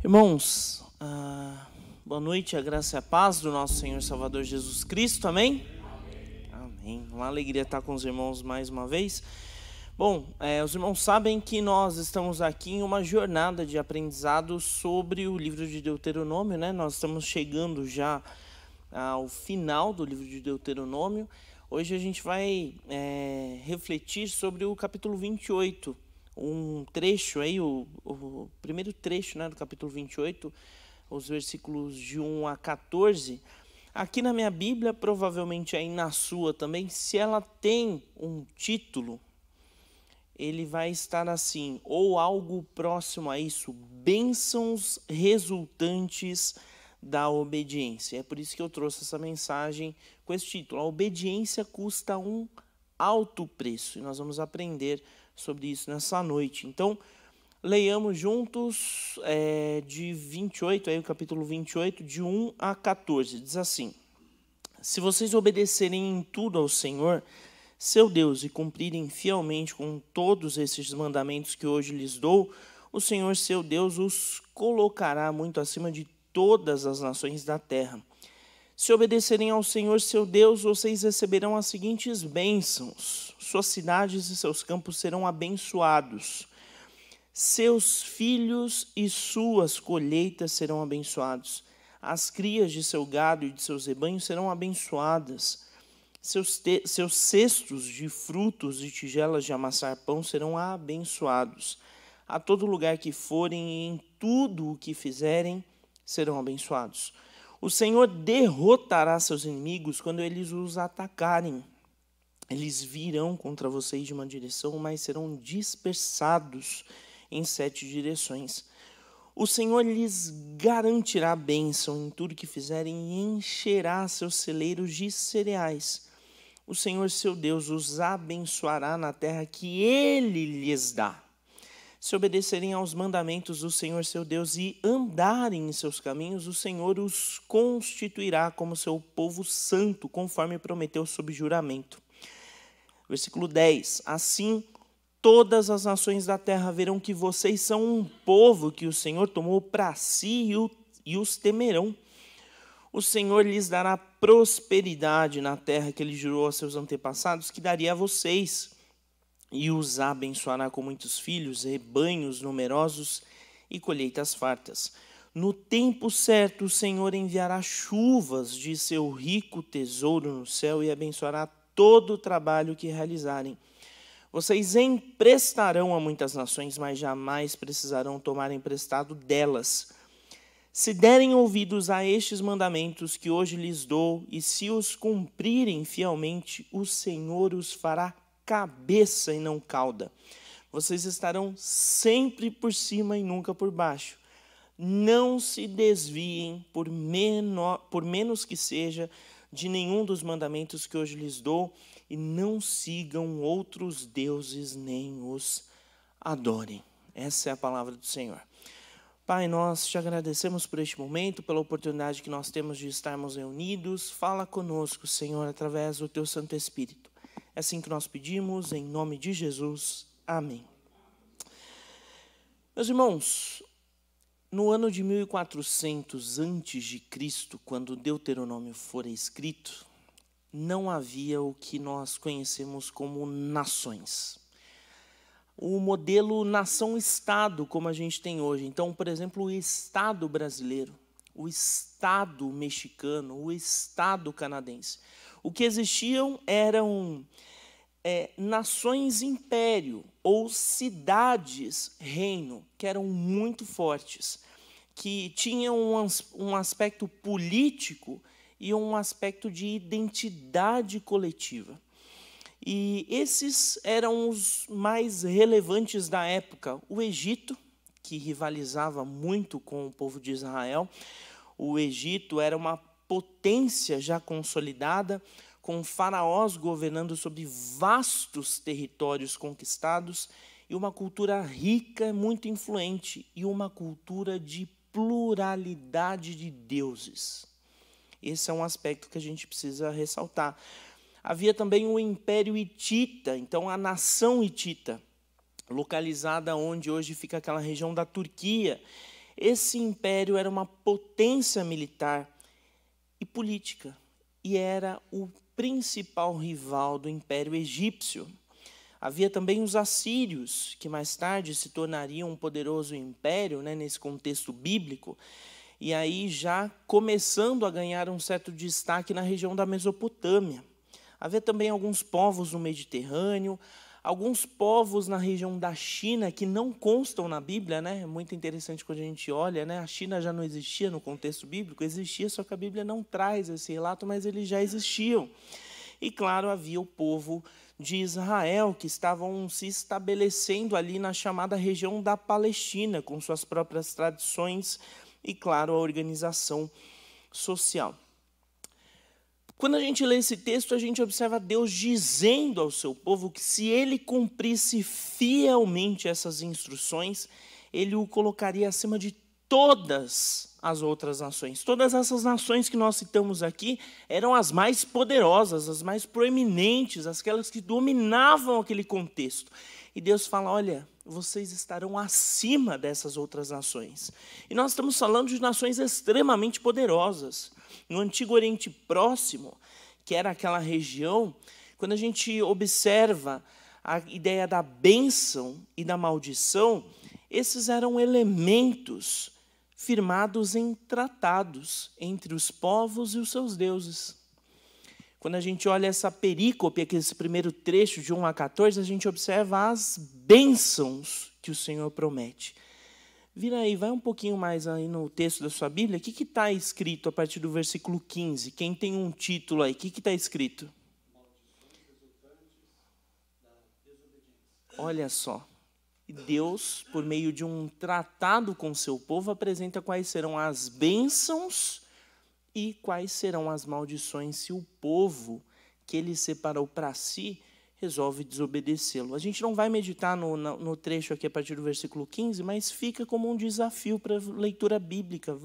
Irmãos, boa noite, a graça e a paz do nosso Senhor Salvador Jesus Cristo, amém? Amém. Uma alegria estar com os irmãos mais uma vez. Bom, os irmãos sabem que nós estamos aqui em uma jornada de aprendizado sobre o livro de Deuteronômio, né? Nós estamos chegando já ao final do livro de Deuteronômio. Hoje a gente vai refletir sobre o capítulo 28, um trecho aí, o primeiro trecho, né, do capítulo 28, os versículos de 1 a 14. Aqui na minha Bíblia, provavelmente aí na sua também, se ela tem um título, ele vai estar assim, ou algo próximo a isso, bênçãos resultantes da obediência. É por isso que eu trouxe essa mensagem com esse título. A obediência custa um alto preço. E nós vamos aprender sobre isso nessa noite. Então, leiamos juntos de 28, aí o capítulo 28, de 1 a 14. Diz assim: se vocês obedecerem em tudo ao Senhor, seu Deus, e cumprirem fielmente com todos esses mandamentos que hoje lhes dou, o Senhor, seu Deus, os colocará muito acima de todas as nações da terra. Se obedecerem ao Senhor, seu Deus, vocês receberão as seguintes bênçãos: suas cidades e seus campos serão abençoados, seus filhos e suas colheitas serão abençoados, as crias de seu gado e de seus rebanhos serão abençoadas, seus cestos de frutos e tigelas de amassar pão serão abençoados. A todo lugar que forem e em tudo o que fizerem, serão abençoados. O Senhor derrotará seus inimigos quando eles os atacarem. Eles virão contra vocês de uma direção, mas serão dispersados em 7 direções. O Senhor lhes garantirá a bênção em tudo que fizerem e encherá seus celeiros de cereais. O Senhor, seu Deus, os abençoará na terra que Ele lhes dá. Se obedecerem aos mandamentos do Senhor, seu Deus, e andarem em seus caminhos, o Senhor os constituirá como seu povo santo, conforme prometeu sob juramento. Versículo 10. Assim, todas as nações da terra verão que vocês são um povo que o Senhor tomou para si e os temerão. O Senhor lhes dará prosperidade na terra que Ele jurou a seus antepassados que daria a vocês, e os abençoará com muitos filhos, rebanhos numerosos e colheitas fartas. No tempo certo, o Senhor enviará chuvas de seu rico tesouro no céu e abençoará todo o trabalho que realizarem. Vocês emprestarão a muitas nações, mas jamais precisarão tomar emprestado delas. Se derem ouvidos a estes mandamentos que hoje lhes dou, e se os cumprirem fielmente, o Senhor os fará cabeça e não cauda. Vocês estarão sempre por cima e nunca por baixo. Não se desviem, por menos que seja, de nenhum dos mandamentos que hoje lhes dou, e não sigam outros deuses nem os adorem. Essa é a palavra do Senhor. Pai, nós te agradecemos por este momento, pela oportunidade que nós temos de estarmos reunidos. Fala conosco, Senhor, através do teu Santo Espírito. É assim que nós pedimos, em nome de Jesus. Amém. Meus irmãos, no ano de 1400 a.C., quando Deuteronômio fora escrito, não havia o que nós conhecemos como nações. O modelo nação-estado, como a gente tem hoje. Então, por exemplo, o Estado brasileiro, o Estado mexicano, o Estado canadense. O que existiam eram nações-império ou cidades-reino, que eram muito fortes, que tinham um aspecto político e um aspecto de identidade coletiva. E esses eram os mais relevantes da época. O Egito, que rivalizava muito com o povo de Israel. O Egito era uma potência já consolidada, com faraós governando sobre vastos territórios conquistados, e uma cultura rica, muito influente, e uma cultura de pluralidade de deuses. Esse é um aspecto que a gente precisa ressaltar. Havia também o Império Hitita, então a nação hitita, localizada onde hoje fica aquela região da Turquia. Esse império era uma potência militar e política, e era o principal rival do Império Egípcio. Havia também os assírios, que mais tarde se tornariam um poderoso império, né, nesse contexto bíblico, e aí já começando a ganhar um certo destaque na região da Mesopotâmia. Havia também alguns povos no Mediterrâneo, alguns povos na região da China que não constam na Bíblia, né? É muito interessante quando a gente olha, né? A China já não existia no contexto bíblico, existia, só que a Bíblia não traz esse relato, mas eles já existiam. E, claro, havia o povo de Israel, que estavam se estabelecendo ali na chamada região da Palestina, com suas próprias tradições e, claro, a organização social. Quando a gente lê esse texto, a gente observa Deus dizendo ao seu povo que se ele cumprisse fielmente essas instruções, ele o colocaria acima de todas as outras nações. Todas essas nações que nós citamos aqui eram as mais poderosas, as mais proeminentes, aquelas que dominavam aquele contexto. E Deus fala, olha, vocês estarão acima dessas outras nações. E nós estamos falando de nações extremamente poderosas. No Antigo Oriente Próximo, que era aquela região, quando a gente observa a ideia da bênção e da maldição, esses eram elementos firmados em tratados entre os povos e os seus deuses. Quando a gente olha essa perícope, aqui, esse primeiro trecho de 1 a 14, a gente observa as bênçãos que o Senhor promete. Vira aí, vai um pouquinho mais aí no texto da sua Bíblia. O que está escrito a partir do versículo 15? Quem tem um título aí, o que está escrito? Olha só. Deus, por meio de um tratado com o seu povo, apresenta quais serão as bênçãos e quais serão as maldições se o povo que ele separou para si resolve desobedecê-lo. A gente não vai meditar no trecho aqui a partir do versículo 15, mas fica como um desafio para a leitura bíblica.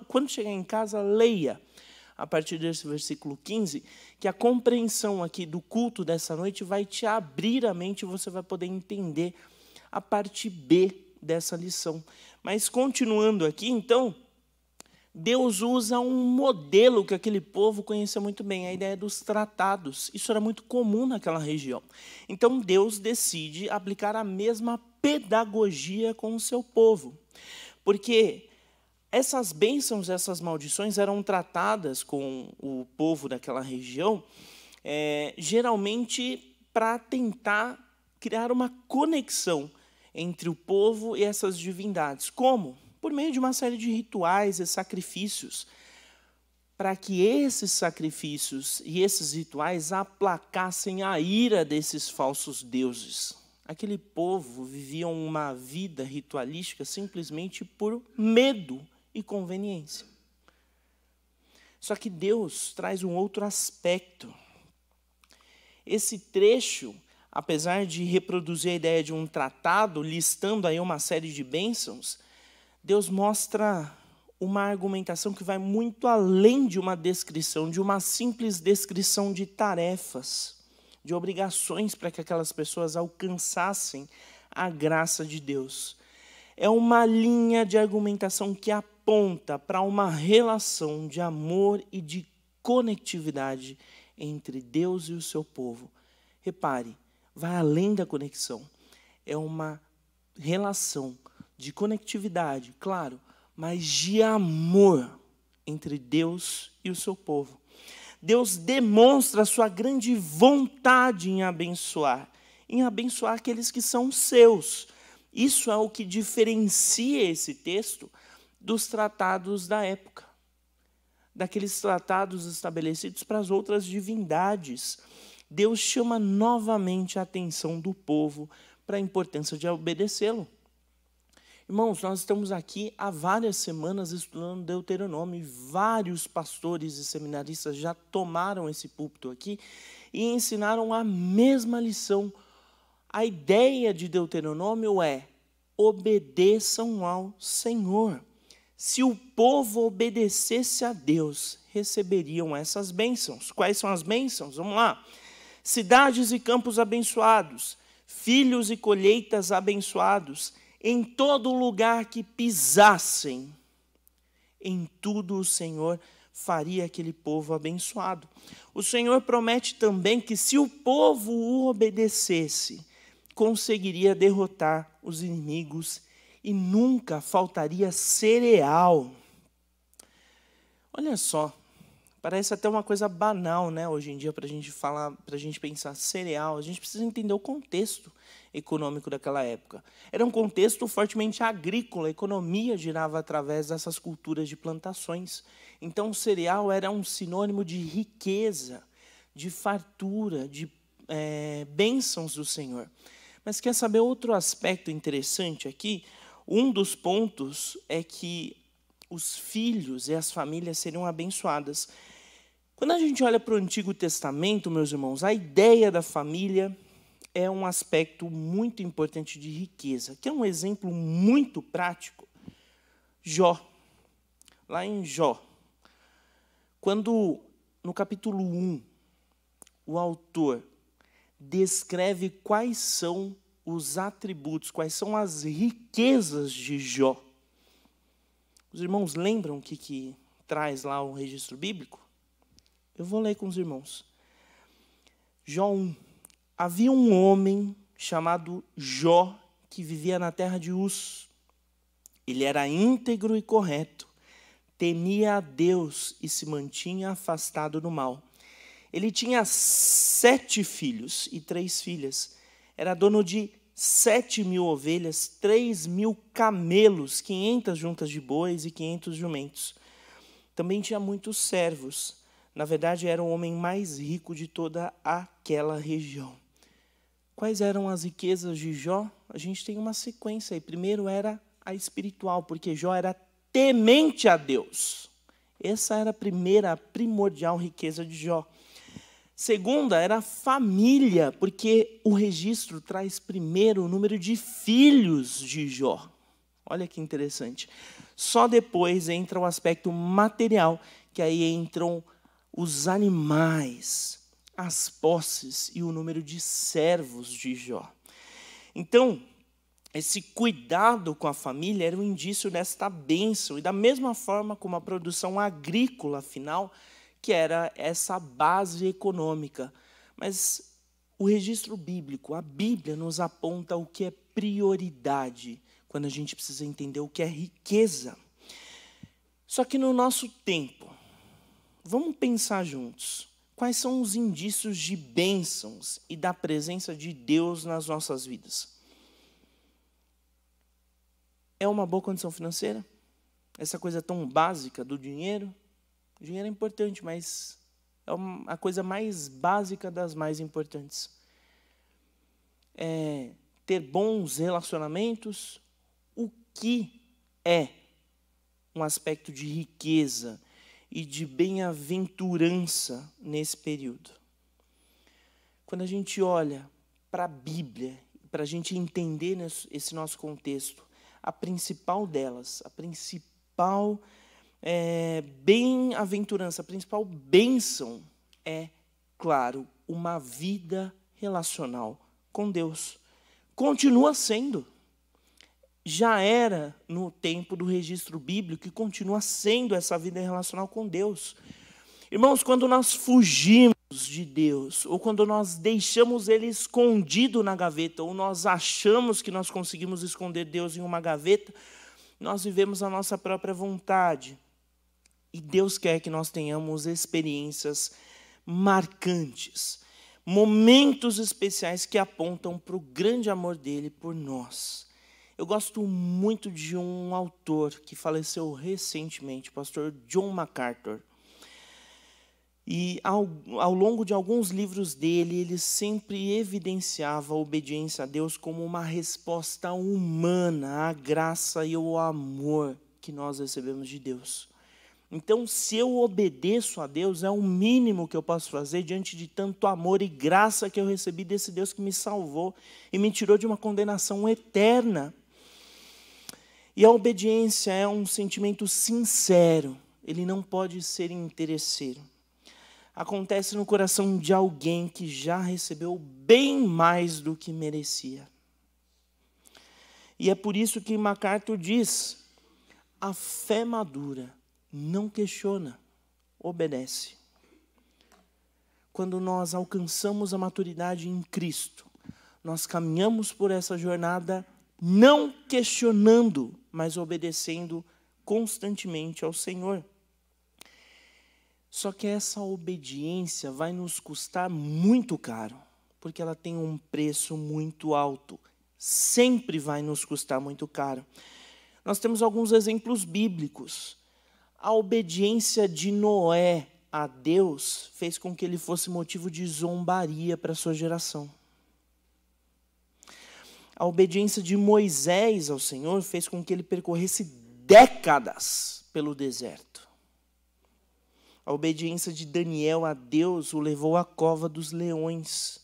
Quando chegar em casa, leia a partir desse versículo 15, que a compreensão aqui do culto dessa noite vai te abrir a mente e você vai poder entender a parte B dessa lição. Mas continuando aqui, então, Deus usa um modelo que aquele povo conhecia muito bem, a ideia dos tratados. Isso era muito comum naquela região. Então, Deus decide aplicar a mesma pedagogia com o seu povo. Porque essas bênçãos, essas maldições eram tratadas com o povo daquela região, geralmente para tentar criar uma conexão entre o povo e essas divindades. Como? Por meio de uma série de rituais e sacrifícios, para que esses sacrifícios e esses rituais aplacassem a ira desses falsos deuses. Aquele povo vivia uma vida ritualística simplesmente por medo e conveniência. Só que Deus traz um outro aspecto. Esse trecho, apesar de reproduzir a ideia de um tratado, listando aí uma série de bênçãos, Deus mostra uma argumentação que vai muito além de uma descrição, de uma simples descrição de tarefas, de obrigações para que aquelas pessoas alcançassem a graça de Deus. É uma linha de argumentação que aponta para uma relação de amor e de conectividade entre Deus e o seu povo. Repare, vai além da conexão. É uma relação de conectividade, claro, mas de amor entre Deus e o seu povo. Deus demonstra a sua grande vontade em abençoar aqueles que são seus. Isso é o que diferencia esse texto dos tratados da época, daqueles tratados estabelecidos para as outras divindades. Deus chama novamente a atenção do povo para a importância de obedecê-lo. Irmãos, nós estamos aqui há várias semanas estudando Deuteronômio. Vários pastores e seminaristas já tomaram esse púlpito aqui e ensinaram a mesma lição. A ideia de Deuteronômio é: obedeçam ao Senhor. Se o povo obedecesse a Deus, receberiam essas bênçãos. Quais são as bênçãos? Vamos lá. Cidades e campos abençoados, filhos e colheitas abençoados, em todo lugar que pisassem, em tudo o Senhor faria aquele povo abençoado. O Senhor promete também que se o povo o obedecesse, conseguiria derrotar os inimigos e nunca faltaria cereal. Olha só, parece até uma coisa banal, né, hoje em dia, para a gente falar, para a gente pensar cereal. A gente precisa entender o contexto econômico daquela época. Era um contexto fortemente agrícola, a economia girava através dessas culturas de plantações. Então, o cereal era um sinônimo de riqueza, de fartura, de bênçãos do Senhor. Mas quer saber outro aspecto interessante aqui? Um dos pontos é que os filhos e as famílias seriam abençoadas. Quando a gente olha para o Antigo Testamento, meus irmãos, a ideia da família é um aspecto muito importante de riqueza, que é um exemplo muito prático. Jó, lá em Jó, quando no capítulo 1, o autor descreve quais são os atributos, quais são as riquezas de Jó. Os irmãos lembram o que traz lá o registro bíblico? Eu vou ler com os irmãos. Jó 1. Havia um homem chamado Jó que vivia na terra de Uz. Ele era íntegro e correto, temia a Deus e se mantinha afastado do mal. Ele tinha 7 filhos e 3 filhas. Era dono de 7.000 ovelhas, 3.000 camelos, 500 juntas de bois e 500 jumentos. Também tinha muitos servos. Na verdade, era o homem mais rico de toda aquela região. Quais eram as riquezas de Jó? A gente tem uma sequência aí. Primeiro era a espiritual, porque Jó era temente a Deus. Essa era a primeira, primordial riqueza de Jó. Segunda era a família, porque o registro traz primeiro o número de filhos de Jó. Olha que interessante. Só depois entra o aspecto material, que aí entram os animais, as posses e o número de servos de Jó. Então, esse cuidado com a família era um indício desta bênção, e da mesma forma como a produção agrícola, afinal, que era essa base econômica. Mas o registro bíblico, a Bíblia, nos aponta o que é prioridade, quando a gente precisa entender o que é riqueza. Só que no nosso tempo, vamos pensar juntos, quais são os indícios de bênçãos e da presença de Deus nas nossas vidas? É uma boa condição financeira? Essa coisa tão básica do dinheiro? O dinheiro é importante, mas é a coisa mais básica das mais importantes. Ter bons relacionamentos. O que é um aspecto de riqueza e de bem-aventurança nesse período? Quando a gente olha para a Bíblia, para a gente entender esse nosso contexto, a principal delas, a principal bem-aventurança, a principal bênção é, claro, uma vida relacional com Deus. Continua sendo. Já era no tempo do registro bíblico e continua sendo essa vida relacional com Deus. Irmãos, quando nós fugimos de Deus, ou quando nós deixamos Ele escondido na gaveta, ou nós achamos que nós conseguimos esconder Deus em uma gaveta, nós vivemos a nossa própria vontade. E Deus quer que nós tenhamos experiências marcantes, momentos especiais que apontam para o grande amor dele por nós. Eu gosto muito de um autor que faleceu recentemente, o pastor John MacArthur. E ao longo de alguns livros dele, ele sempre evidenciava a obediência a Deus como uma resposta humana à graça e ao amor que nós recebemos de Deus. Então, se eu obedeço a Deus, é o mínimo que eu posso fazer diante de tanto amor e graça que eu recebi desse Deus que me salvou e me tirou de uma condenação eterna. E a obediência é um sentimento sincero, ele não pode ser interesseiro. Acontece no coração de alguém que já recebeu bem mais do que merecia. E é por isso que MacArthur diz: a fé madura não questiona, obedece. Quando nós alcançamos a maturidade em Cristo, nós caminhamos por essa jornada não questionando, mas obedecendo constantemente ao Senhor. Só que essa obediência vai nos custar muito caro, porque ela tem um preço muito alto. Sempre vai nos custar muito caro. Nós temos alguns exemplos bíblicos. A obediência de Noé a Deus fez com que ele fosse motivo de zombaria para a sua geração. A obediência de Moisés ao Senhor fez com que ele percorresse décadas pelo deserto. A obediência de Daniel a Deus o levou à cova dos leões.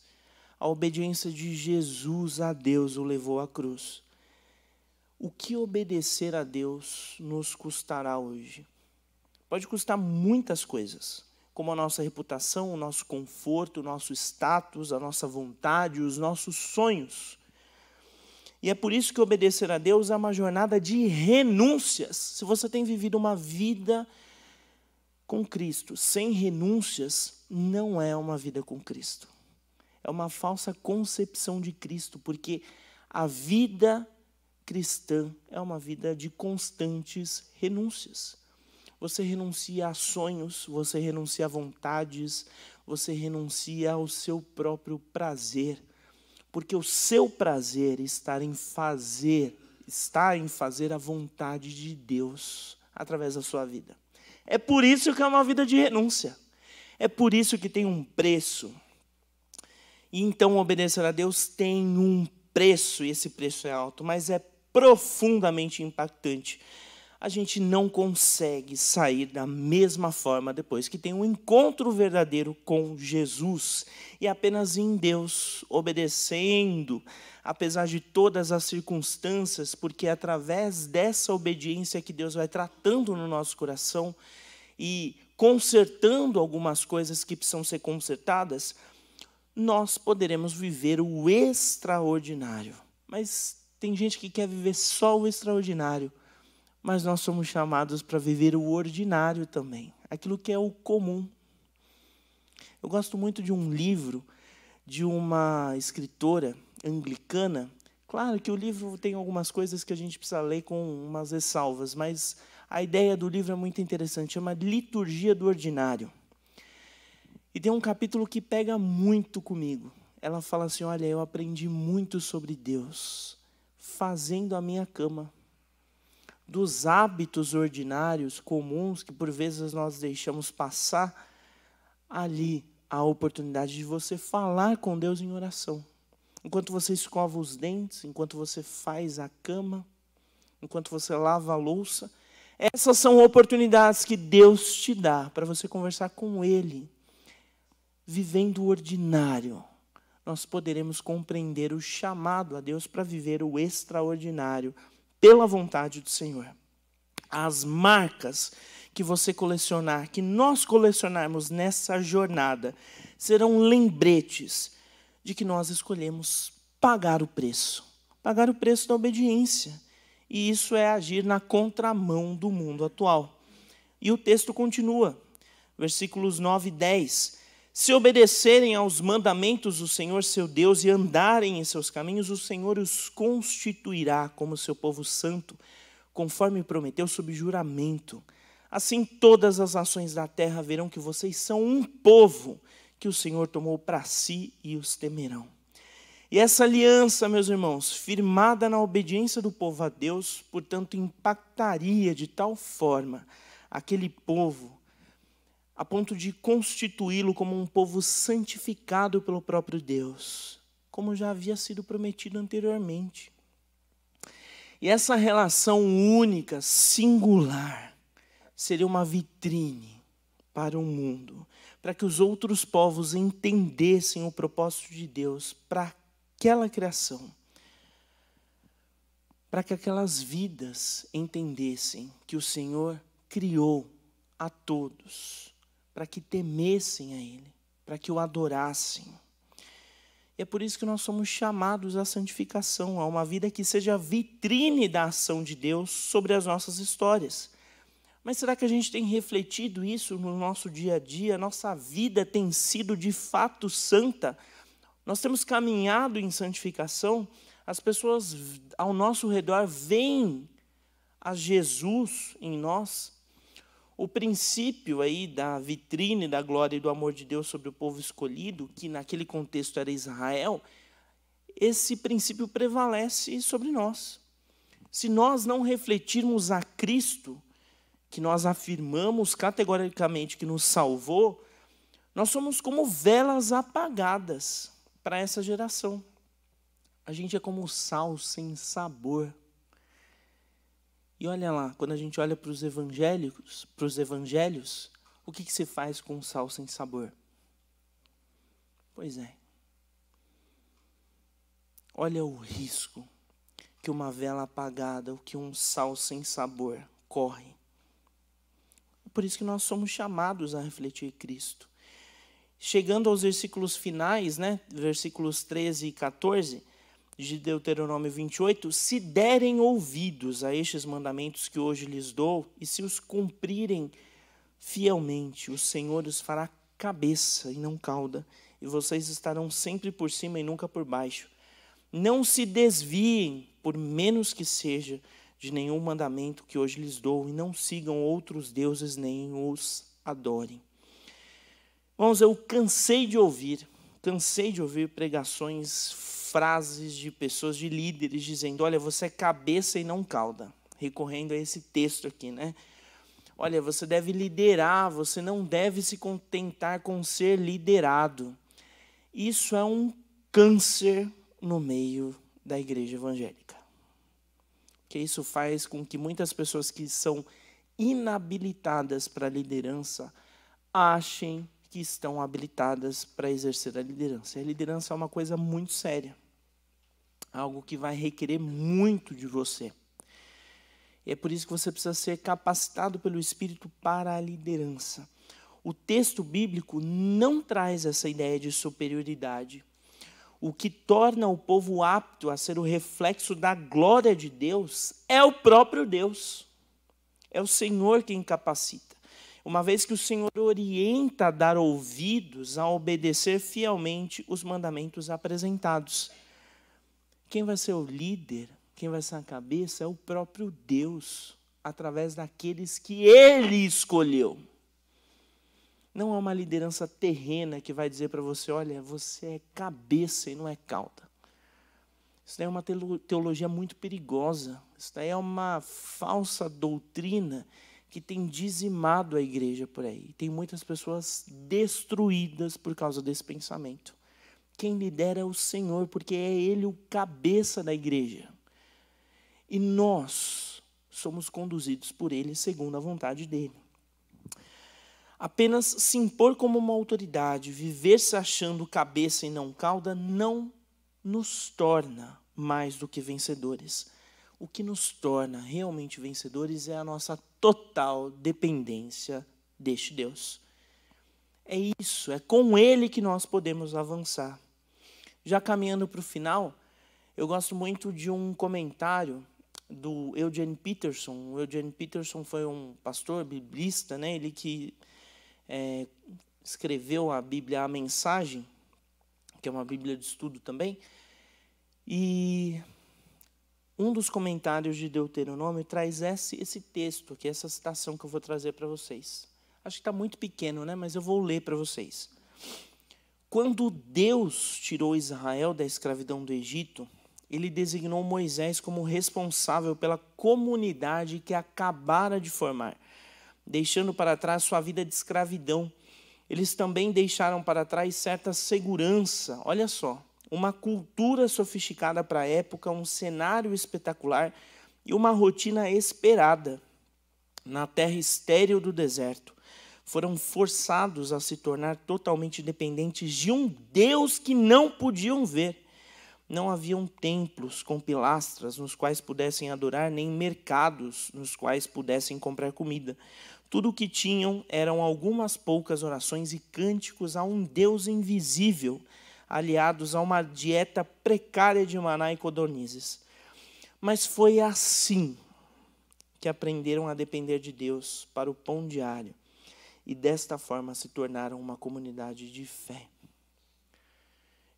A obediência de Jesus a Deus o levou à cruz. O que obedecer a Deus nos custará hoje? Pode custar muitas coisas, como a nossa reputação, o nosso conforto, o nosso status, a nossa vontade, os nossos sonhos. E é por isso que obedecer a Deus é uma jornada de renúncias. Se você tem vivido uma vida com Cristo sem renúncias, não é uma vida com Cristo. É uma falsa concepção de Cristo, porque a vida cristã é uma vida de constantes renúncias. Você renuncia a sonhos, você renuncia a vontades, você renuncia ao seu próprio prazer, porque o seu prazer está em fazer a vontade de Deus através da sua vida. É por isso que é uma vida de renúncia. É por isso que tem um preço. E então obedecer a Deus tem um preço, e esse preço é alto, mas é profundamente impactante. A gente não consegue sair da mesma forma depois que tem um encontro verdadeiro com Jesus. E apenas em Deus, obedecendo, apesar de todas as circunstâncias, porque é através dessa obediência que Deus vai tratando no nosso coração e consertando algumas coisas que precisam ser consertadas, nós poderemos viver o extraordinário. Mas tem gente que quer viver só o extraordinário, mas nós somos chamados para viver o ordinário também, aquilo que é o comum. Eu gosto muito de um livro de uma escritora anglicana. Claro que o livro tem algumas coisas que a gente precisa ler com umas ressalvas, mas a ideia do livro é muito interessante, chama Liturgia do Ordinário. E tem um capítulo que pega muito comigo. Ela fala assim: olha, eu aprendi muito sobre Deus fazendo a minha cama. Dos hábitos ordinários, comuns, que por vezes nós deixamos passar, ali a oportunidade de você falar com Deus em oração. Enquanto você escova os dentes, enquanto você faz a cama, enquanto você lava a louça, essas são oportunidades que Deus te dá para você conversar com Ele. Vivendo o ordinário, nós poderemos compreender o chamado a Deus para viver o extraordinário, pela vontade do Senhor. As marcas que você colecionar, que nós colecionarmos nessa jornada, serão lembretes de que nós escolhemos pagar o preço da obediência. E isso é agir na contramão do mundo atual. E o texto continua, versículos 9 e 10. Se obedecerem aos mandamentos do Senhor, seu Deus, e andarem em seus caminhos, o Senhor os constituirá como seu povo santo, conforme prometeu sob juramento. Assim todas as nações da terra verão que vocês são um povo que o Senhor tomou para si e os temerão. E essa aliança, meus irmãos, firmada na obediência do povo a Deus, portanto, impactaria de tal forma aquele povo, a ponto de constituí-lo como um povo santificado pelo próprio Deus, como já havia sido prometido anteriormente. E essa relação única, singular, seria uma vitrine para o mundo, para que os outros povos entendessem o propósito de Deus para aquela criação, para que aquelas vidas entendessem que o Senhor criou a todos, para que temessem a Ele, para que o adorassem. E é por isso que nós somos chamados à santificação, a uma vida que seja vitrine da ação de Deus sobre as nossas histórias. Mas será que a gente tem refletido isso no nosso dia a dia? Nossa vida tem sido de fato santa? Nós temos caminhado em santificação? As pessoas ao nosso redor veem a Jesus em nós? O princípio aí da vitrine da glória e do amor de Deus sobre o povo escolhido, que naquele contexto era Israel, esse princípio prevalece sobre nós. Se nós não refletirmos a Cristo, que nós afirmamos categoricamente que nos salvou, nós somos como velas apagadas para essa geração. A gente é como sal sem sabor. E olha lá, quando a gente olha para os evangelhos, o que se faz com o sal sem sabor? Pois é. Olha o risco que uma vela apagada, ou que um sal sem sabor corre. Por isso que nós somos chamados a refletir Cristo. Chegando aos versículos finais, versículos 13 e 14, de Deuteronômio 28, se derem ouvidos a estes mandamentos que hoje lhes dou, e se os cumprirem fielmente, o Senhor os fará cabeça e não cauda, e vocês estarão sempre por cima e nunca por baixo. Não se desviem, por menos que seja, de nenhum mandamento que hoje lhes dou, e não sigam outros deuses, nem os adorem. Irmãos, eu cansei de ouvir pregações, frases de pessoas, de líderes, dizendo, olha, você é cabeça e não cauda, recorrendo a esse texto aqui, Olha, você deve liderar, você não deve se contentar com ser liderado. Isso é um câncer no meio da igreja evangélica. Que isso faz com que muitas pessoas que são inabilitadas para a liderança achem que estão habilitadas para exercer a liderança. E a liderança é uma coisa muito séria. Algo que vai requerer muito de você. E é por isso que você precisa ser capacitado pelo Espírito para a liderança. O texto bíblico não traz essa ideia de superioridade. O que torna o povo apto a ser o reflexo da glória de Deus é o próprio Deus. É o Senhor quem capacita. Uma vez que o Senhor orienta a dar ouvidos, a obedecer fielmente os mandamentos apresentados. Quem vai ser o líder, quem vai ser a cabeça é o próprio Deus, através daqueles que Ele escolheu. Não é uma liderança terrena que vai dizer para você, olha, você é cabeça e não é cauda. Isso daí é uma teologia muito perigosa. Isso daí é uma falsa doutrina que tem dizimado a igreja por aí. Tem muitas pessoas destruídas por causa desse pensamento. Quem lidera é o Senhor, porque é Ele o cabeça da igreja. E nós somos conduzidos por Ele segundo a vontade dEle. Apenas se impor como uma autoridade, viver se achando cabeça e não cauda, não nos torna mais do que vencedores. O que nos torna realmente vencedores é a nossa total dependência deste Deus. É isso, é com Ele que nós podemos avançar. Já caminhando para o final, eu gosto muito de um comentário do Eugene Peterson. O Eugene Peterson foi um pastor biblista, ele que escreveu a Bíblia, a Mensagem, que é uma Bíblia de estudo também. E um dos comentários de Deuteronômio traz esse texto aqui, essa citação que eu vou trazer para vocês. Acho que está muito pequeno, mas eu vou ler para vocês. Quando Deus tirou Israel da escravidão do Egito, Ele designou Moisés como responsável pela comunidade que acabara de formar, deixando para trás sua vida de escravidão. Eles também deixaram para trás certa segurança, olha só, uma cultura sofisticada para a época, um cenário espetacular e uma rotina esperada. Na terra estéril do deserto, foram forçados a se tornar totalmente dependentes de um Deus que não podiam ver. Não haviam templos com pilastras nos quais pudessem adorar, nem mercados nos quais pudessem comprar comida. Tudo o que tinham eram algumas poucas orações e cânticos a um Deus invisível, aliados a uma dieta precária de maná e codornizes. Mas foi assim que aprenderam a depender de Deus para o pão diário e desta forma se tornaram uma comunidade de fé.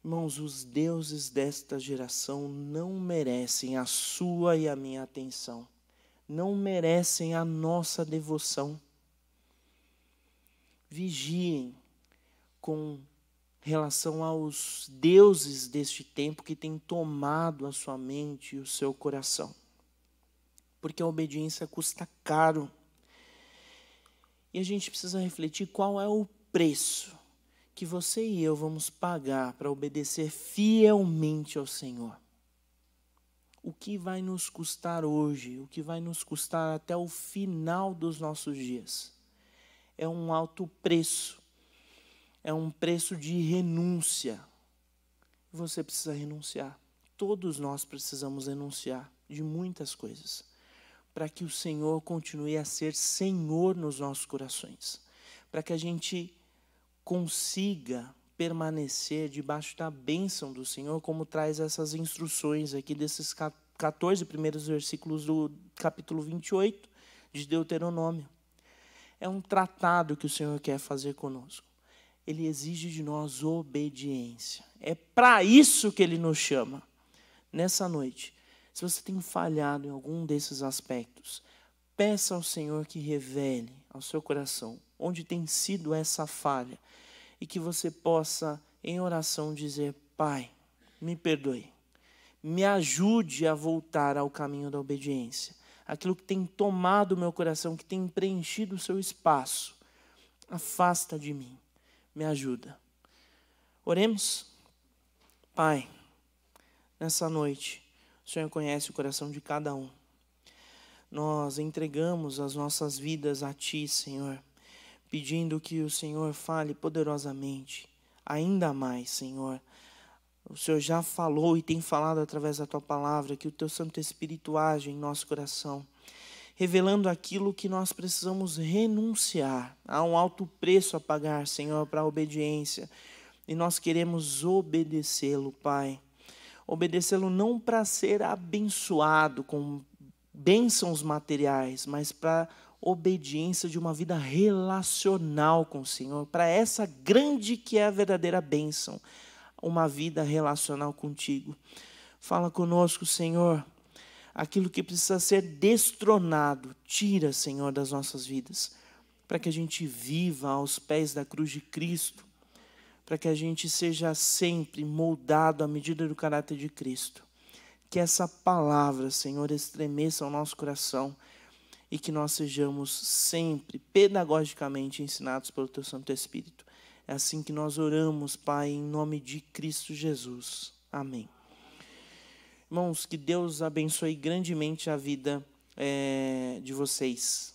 Irmãos, os deuses desta geração não merecem a sua e a minha atenção, não merecem a nossa devoção. Vigiem com relação aos deuses deste tempo que têm tomado a sua mente e o seu coração. Porque a obediência custa caro. E a gente precisa refletir qual é o preço que você e eu vamos pagar para obedecer fielmente ao Senhor. O que vai nos custar hoje, o que vai nos custar até o final dos nossos dias. É um alto preço. É um preço de renúncia. Você precisa renunciar. Todos nós precisamos renunciar de muitas coisas, para que o Senhor continue a ser Senhor nos nossos corações, para que a gente consiga permanecer debaixo da bênção do Senhor, como traz essas instruções aqui desses 14 primeiros versículos do capítulo 28 de Deuteronômio. É um tratado que o Senhor quer fazer conosco. Ele exige de nós obediência. É para isso que Ele nos chama. Nessa noite, se você tem falhado em algum desses aspectos, peça ao Senhor que revele ao seu coração onde tem sido essa falha e que você possa, em oração, dizer: Pai, me perdoe, me ajude a voltar ao caminho da obediência. Aquilo que tem tomado o meu coração, que tem preenchido o seu espaço, afasta de mim, me ajuda. Oremos. Pai, nessa noite, o Senhor conhece o coração de cada um. Nós entregamos as nossas vidas a Ti, Senhor, pedindo que o Senhor fale poderosamente, ainda mais, Senhor. O Senhor já falou e tem falado através da Tua palavra, que o Teu Santo Espírito age em nosso coração, revelando aquilo que nós precisamos renunciar. Há um alto preço a pagar, Senhor, para a obediência, e nós queremos obedecê-lo, Pai. Obedecê-lo não para ser abençoado com bênçãos materiais, mas para obediência de uma vida relacional com o Senhor, para essa grande que é a verdadeira bênção, uma vida relacional contigo. Fala conosco, Senhor, aquilo que precisa ser destronado, tira, Senhor, das nossas vidas, para que a gente viva aos pés da cruz de Cristo, para que a gente seja sempre moldado à medida do caráter de Cristo. Que essa palavra, Senhor, estremeça o nosso coração e que nós sejamos sempre pedagogicamente ensinados pelo Teu Santo Espírito. É assim que nós oramos, Pai, em nome de Cristo Jesus. Amém. Irmãos, que Deus abençoe grandemente a vida de vocês.